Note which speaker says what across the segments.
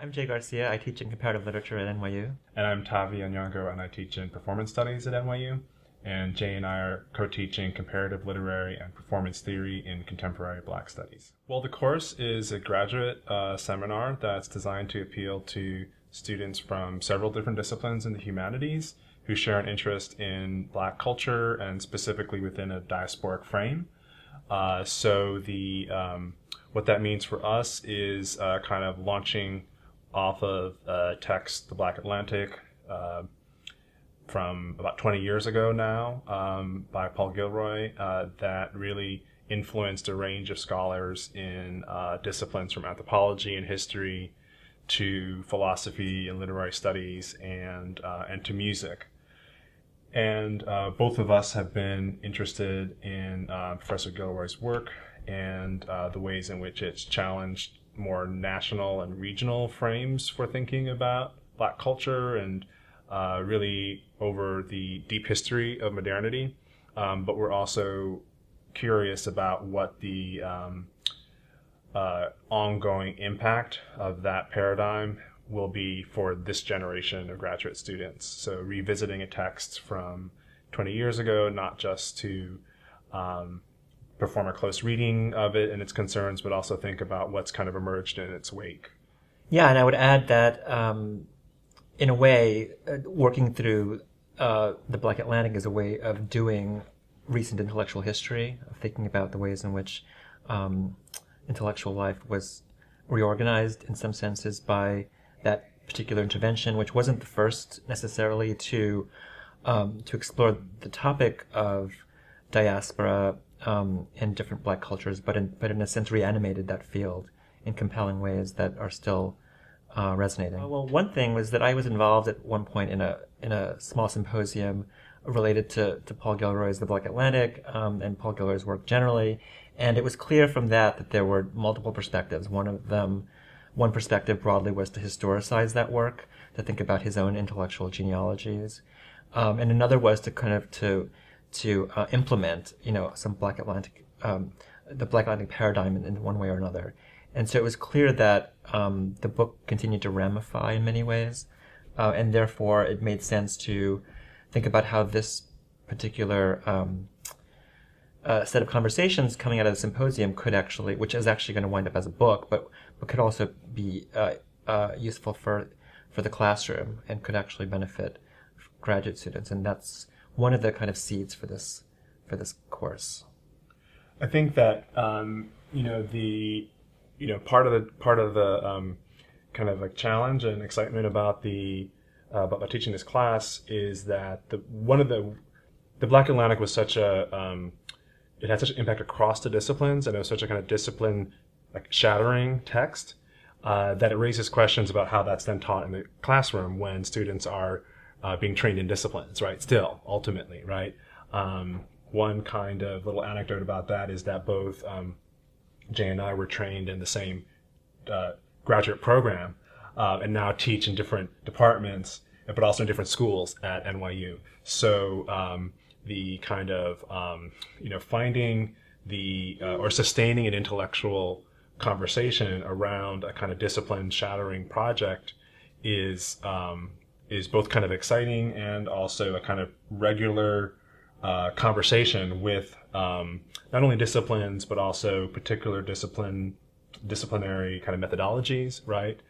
Speaker 1: I'm Jay Garcia. I teach in Comparative Literature at NYU.
Speaker 2: And I'm Tavia Nyong'o, and I teach in Performance Studies at NYU. And Jay and I are co-teaching Comparative Literary and Performance Theory in Contemporary Black Studies. Well, the course is a graduate seminar that's designed to appeal to students from several different disciplines in the humanities who share an interest in Black culture and specifically within a diasporic frame. What that means for us is kind of launching off of text, The Black Atlantic, from about 20 years ago now, by Paul Gilroy, that really influenced a range of scholars in disciplines from anthropology and history to philosophy and literary studies and to music. And both of us have been interested in Professor Gilroy's work and the ways in which it's challenged more national and regional frames for thinking about Black culture and really over the deep history of modernity. But we're also curious about what the ongoing impact of that paradigm will be for this generation of graduate students. So revisiting a text from 20 years ago, not just to perform a close reading of it and its concerns, but also think about what's kind of emerged in its wake.
Speaker 1: Yeah, and I would add that in a way, working through The Black Atlantic is a way of doing recent intellectual history, of thinking about the ways in which intellectual life was reorganized in some senses by that particular intervention, which wasn't the first necessarily to explore the topic of diaspora in different Black cultures, but in a sense reanimated that field in compelling ways that are still resonating. Well, one thing was that I was involved at one point in a small symposium related to Paul Gilroy's The Black Atlantic and Paul Gilroy's work generally, and it was clear from that there were multiple perspectives. One perspective broadly was to historicize that work, to think about his own intellectual genealogies, and another was to kind of to implement, some Black Atlantic, the Black Atlantic paradigm in one way or another. And so it was clear that the book continued to ramify in many ways, and therefore it made sense to think about how this particular set of conversations coming out of the symposium could actually, which is actually going to wind up as a book, but could also be useful for the classroom and could actually benefit graduate students. And that's one of the kind of seeds for this course.
Speaker 2: I think that part of the kind of like challenge and excitement about about teaching this class is that the Black Atlantic was such it had such an impact across the disciplines, and it was such a kind of discipline like shattering text that it raises questions about how that's then taught in the classroom when students are being trained in disciplines, right? Still, ultimately, right? One kind of little anecdote about that is that both Jay and I were trained in the same graduate program and now teach in different departments, but also in different schools at NYU. So the kind of, finding or sustaining an intellectual conversation around a kind of discipline shattering project is both kind of exciting and also a kind of regular conversation with not only disciplines but also particular disciplinary kind of methodologies, right?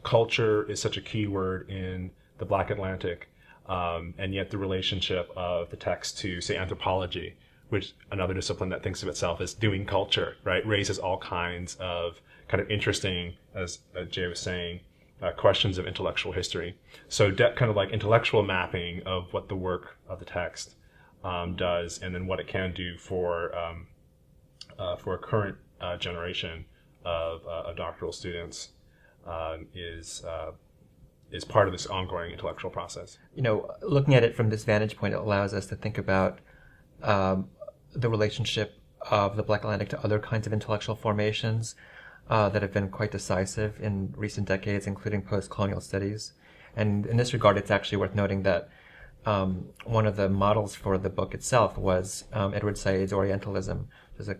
Speaker 2: Culture is such a key word in the Black Atlantic, and yet the relationship of the text to, say, anthropology, which another discipline that thinks of itself as doing culture, right, raises all kinds of kind of interesting, as Jay was saying, questions of intellectual history. So kind of like intellectual mapping of what the work of the text does, and then what it can do for a current generation of doctoral students is part of this ongoing intellectual process.
Speaker 1: Looking at it from this vantage point, it allows us to think about the relationship of the Black Atlantic to other kinds of intellectual formations that have been quite decisive in recent decades, including post-colonial studies. And in this regard, it's actually worth noting that one of the models for the book itself was Edward Said's Orientalism, which is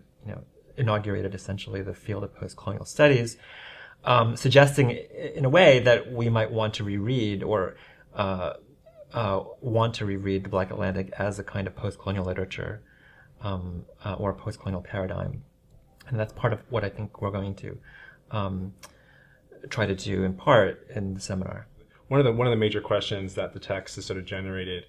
Speaker 1: inaugurated essentially the field of post-colonial studies. suggesting in a way that we might want to reread or want to reread the Black Atlantic as a kind of post-colonial literature or a post-colonial paradigm. And that's part of what I think we're going to try to do in part in the seminar.
Speaker 2: One of the major questions that the text has sort of generated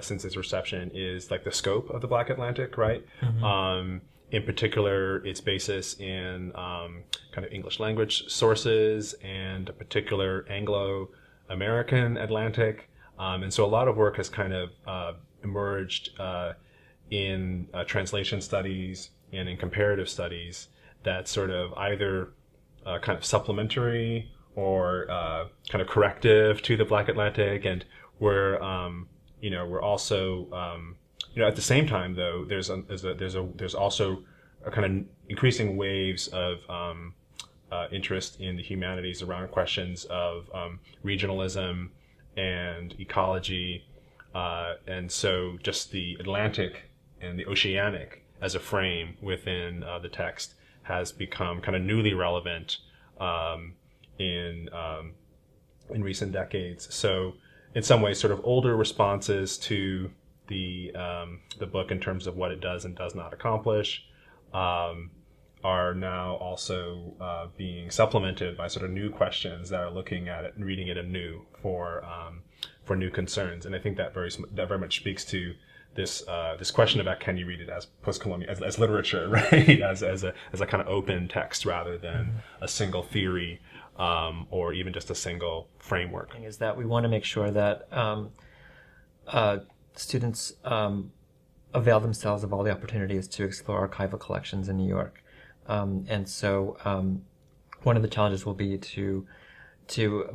Speaker 2: since its reception is like the scope of the Black Atlantic, right? Mm-hmm. In particular, its basis in kind of English language sources and a particular Anglo-American Atlantic. And so a lot of work has kind of emerged in translation studies and in comparative studies that sort of either kind of supplementary or kind of corrective to the Black Atlantic, and we're also at the same time though there's also a kind of increasing waves of interest in the humanities around questions of regionalism and ecology, and so just the Atlantic and the oceanic as a frame within the text has become kind of newly relevant in recent decades. So in some ways, sort of older responses to the book in terms of what it does and does not accomplish are now also being supplemented by sort of new questions that are looking at it and reading it anew for new concerns. And I think that very much speaks to this question about can you read it as post-colonial, as literature, right? as a kind of open text rather than a single theory or even just a single framework.
Speaker 1: Is that we want to make sure that students avail themselves of all the opportunities to explore archival collections in New York, and so one of the challenges will be to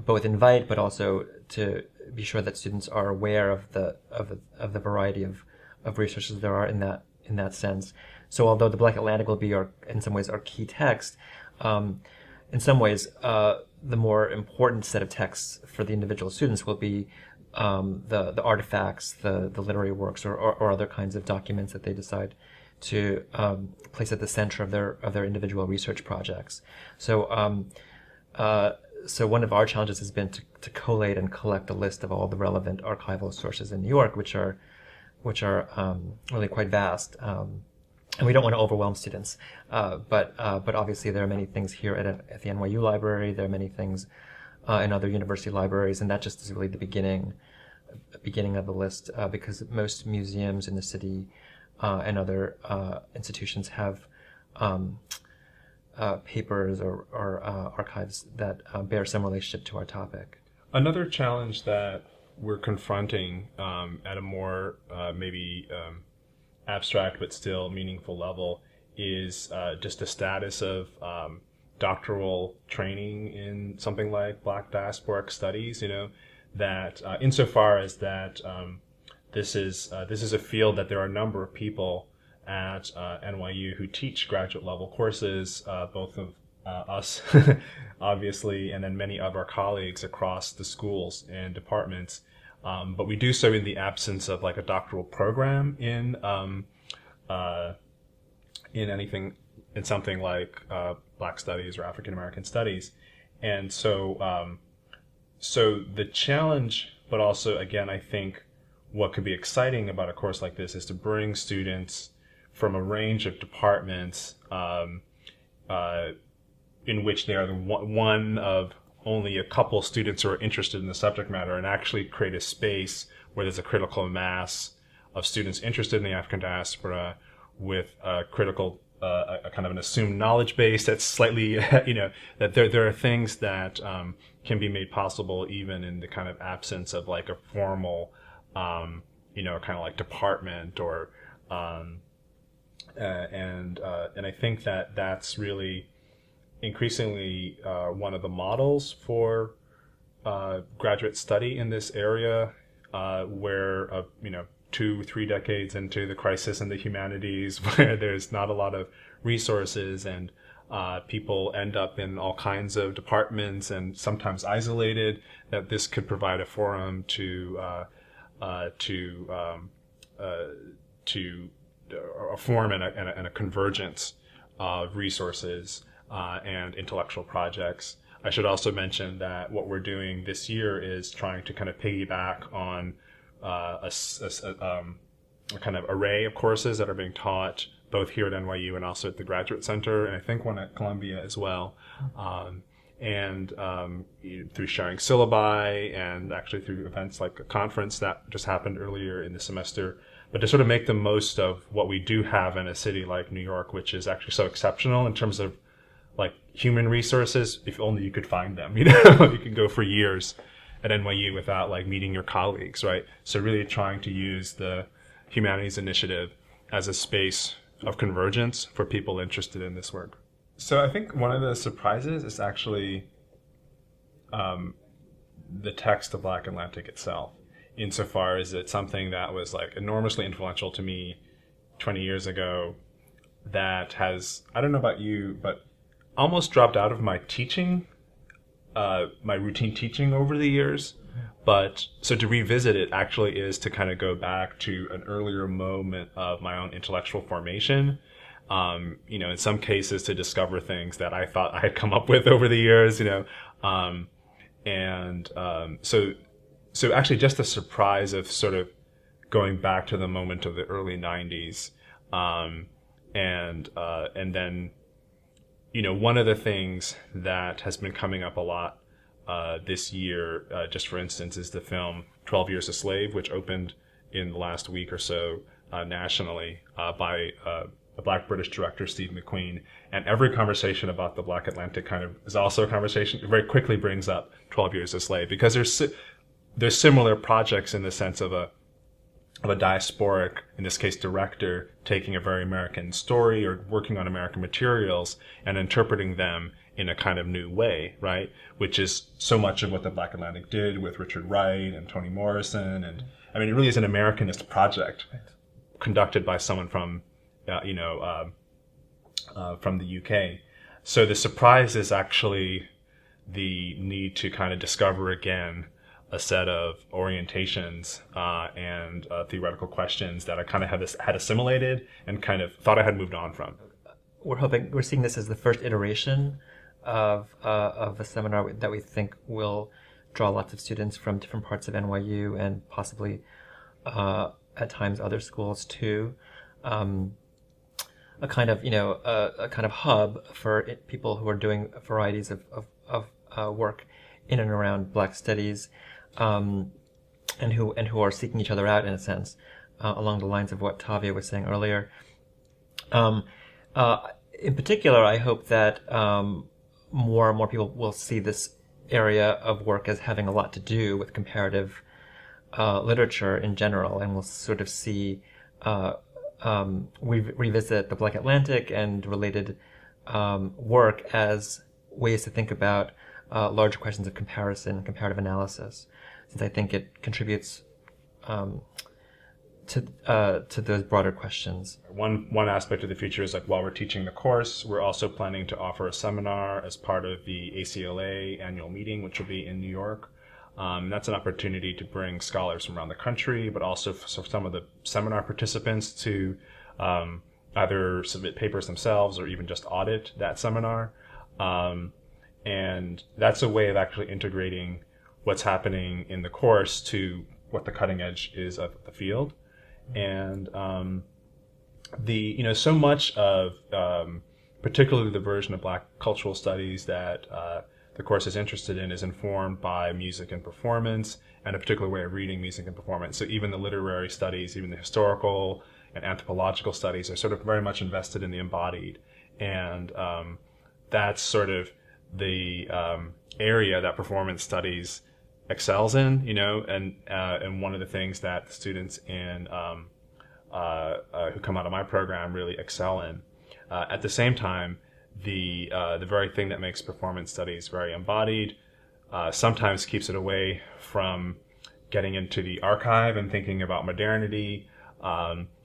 Speaker 1: both invite but also to be sure that students are aware of the variety of resources there are in that sense. So although the Black Atlantic will be in some ways our key text, in some ways the more important set of texts for the individual students will be the artifacts, the literary works, or other kinds of documents that they decide to place at the center of their individual research projects. So so one of our challenges has been to collate and collect a list of all the relevant archival sources in New York, which are really quite vast. And we don't want to overwhelm students, but obviously there are many things here at the NYU library. There are many things in other university libraries, and that just is really the beginning of the list, because most museums in the city and other institutions have papers or archives that bear some relationship to our topic.
Speaker 2: Another challenge that we're confronting at a more maybe abstract but still meaningful level is just the status of doctoral training in something like Black diasporic studies. That insofar as that this is a field that there are a number of people at NYU who teach graduate level courses, both of us, obviously, and then many of our colleagues across the schools and departments. But we do so in the absence of like a doctoral program in something like Black studies or African American studies. And so the challenge, but also again, I think what could be exciting about a course like this is to bring students from a range of departments in which they are one of only a couple students who are interested in the subject matter, and actually create a space where there's a critical mass of students interested in the African diaspora with a critical, a kind of an assumed knowledge base that's slightly, that there are things that can be made possible even in the kind of absence of like a formal, kind of like department or, and I think that that's really increasingly one of the models for graduate study in this area, where 2-3 decades into the crisis in the humanities, where there's not a lot of resources and people end up in all kinds of departments and sometimes isolated, that this could provide a forum to a form and a convergence of resources and intellectual projects I should also mention that what we're doing this year is trying to kind of piggyback on a kind of array of courses that are being taught both here at NYU and also at the Graduate Center, and I think one at Columbia as well. Through sharing syllabi and actually through events like a conference that just happened earlier in the semester, but to sort of make the most of what we do have in a city like New York, which is actually so exceptional in terms of like human resources. If only you could find them, you could go for years at NYU without like meeting your colleagues, right? So really trying to use the Humanities Initiative as a space of convergence for people interested in this work. So I think one of the surprises is actually the text of Black Atlantic itself, insofar as it's something that was like enormously influential to me 20 years ago that has, I don't know about you, but almost dropped out of my teaching, my routine teaching over the years. But so to revisit it actually is to kind of go back to an earlier moment of my own intellectual formation. In some cases to discover things that I thought I had come up with over the years, So actually just the surprise of sort of going back to the moment of the early 90s. And then, one of the things that has been coming up a lot this year, just for instance, is the film 12 Years a Slave, which opened in the last week or so nationally by a Black British director, Steve McQueen. And every conversation about the Black Atlantic kind of is also a conversation, it very quickly brings up 12 Years a Slave, because there's similar projects in the sense of a diasporic, in this case, director taking a very American story or working on American materials and interpreting them in a kind of new way, right? Which is so much of what the Black Atlantic did with Richard Wright and Toni Morrison. And I mean, it really is an Americanist project conducted by someone from the UK. So the surprise is actually the need to kind of discover again a set of orientations and theoretical questions that I kind of had assimilated and kind of thought I had moved on from.
Speaker 1: We're seeing this as the first iteration of a seminar that we think will draw lots of students from different parts of NYU and possibly at times other schools too. A kind of hub for people who are doing varieties of work in and around Black studies, and who are seeking each other out in a sense, along the lines of what Tavia was saying earlier. In particular, I hope that more and more people will see this area of work as having a lot to do with comparative literature in general, and will sort of see we revisit the Black Atlantic and related work as ways to think about larger questions of comparison and comparative analysis, since I think it contributes to those broader questions.
Speaker 2: One aspect of the future is, like, while we're teaching the course, we're also planning to offer a seminar as part of the ACLA annual meeting, which will be in New York. That's an opportunity to bring scholars from around the country, but also for some of the seminar participants to either submit papers themselves or even just audit that seminar. And that's a way of actually integrating what's happening in the course to what the cutting edge is of the field. And so much of particularly the version of Black cultural studies that the course is interested in is informed by music and performance, and a particular way of reading music and performance. So even the literary studies, even the historical and anthropological studies are sort of very much invested in the embodied. And that's sort of the area that performance studies excels in, and one of the things that the students in who come out of my program really excel in. At the same time, the very thing that makes performance studies very embodied sometimes keeps it away from getting into the archive and thinking about modernity.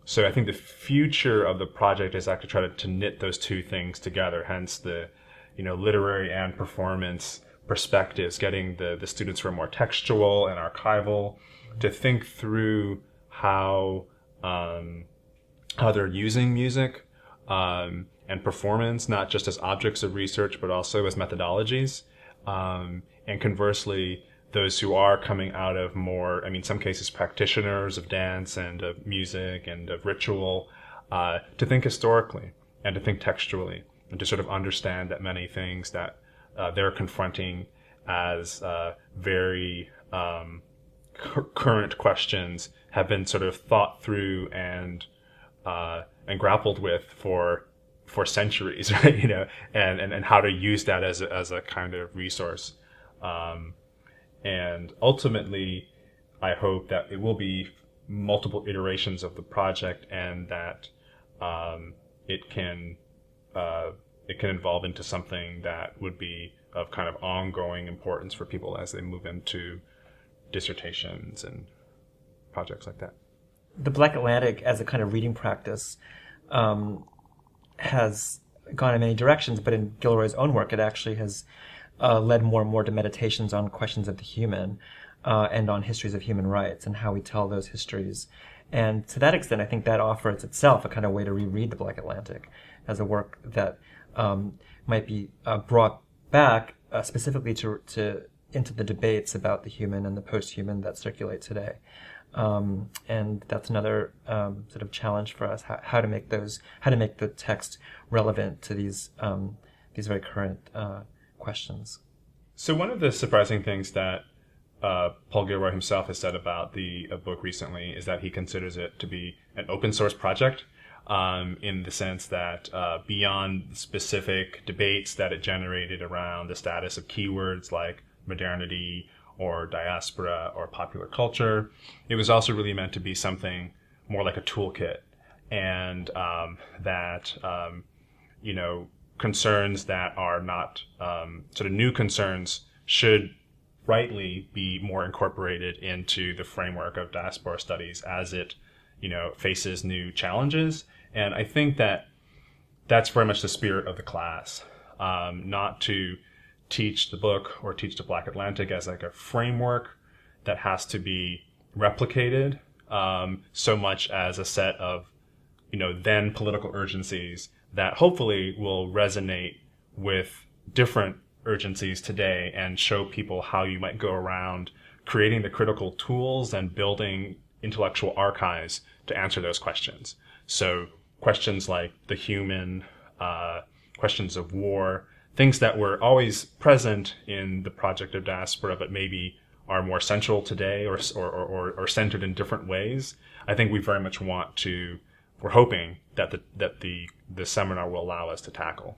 Speaker 2: So I think the future of the project is actually try to knit those two things together, hence the literary and performance perspectives, getting the students who are more textual and archival to think through how they're using music and performance, not just as objects of research, but also as methodologies, And conversely, those who are coming out of more, I mean, some cases practitioners of dance and of music and of ritual, to think historically and to think textually and to sort of understand that many things that they're confronting as very current questions have been sort of thought through and grappled with for centuries, right? You know, and how to use that as a kind of resource. And ultimately, I hope that it will be multiple iterations of the project, and that it can evolve into something that would be of kind of ongoing importance for people as they move into dissertations and projects like that.
Speaker 1: The Black Atlantic as a kind of reading practice has gone in many directions, but in Gilroy's own work, it actually has led more and more to meditations on questions of the human and on histories of human rights and how we tell those histories. And to that extent, I think that offers itself a kind of way to reread the Black Atlantic as a work that might be brought back specifically to into the debates about the human and the post-human that circulate today. And that's another sort of challenge for us: how to make the text relevant to these very current questions.
Speaker 2: So one of the surprising things that Paul Gilroy himself has said about the book recently is that he considers it to be an open source project, in the sense that beyond specific debates that it generated around the status of keywords like modernity or diaspora or popular culture, it was also really meant to be something more like a toolkit, and that concerns that are not sort of new concerns should rightly be more incorporated into the framework of diaspora studies as it faces new challenges. And I think that that's very much the spirit of the class, not to teach the book or teach the Black Atlantic as like a framework that has to be replicated, so much as a set of then political urgencies that hopefully will resonate with different urgencies today and show people how you might go around creating the critical tools and building intellectual archives to answer those questions. So questions like the human, questions of war, things that were always present in the project of diaspora, but maybe are more central today or centered in different ways. I think we very much we're hoping that the seminar will allow us to tackle.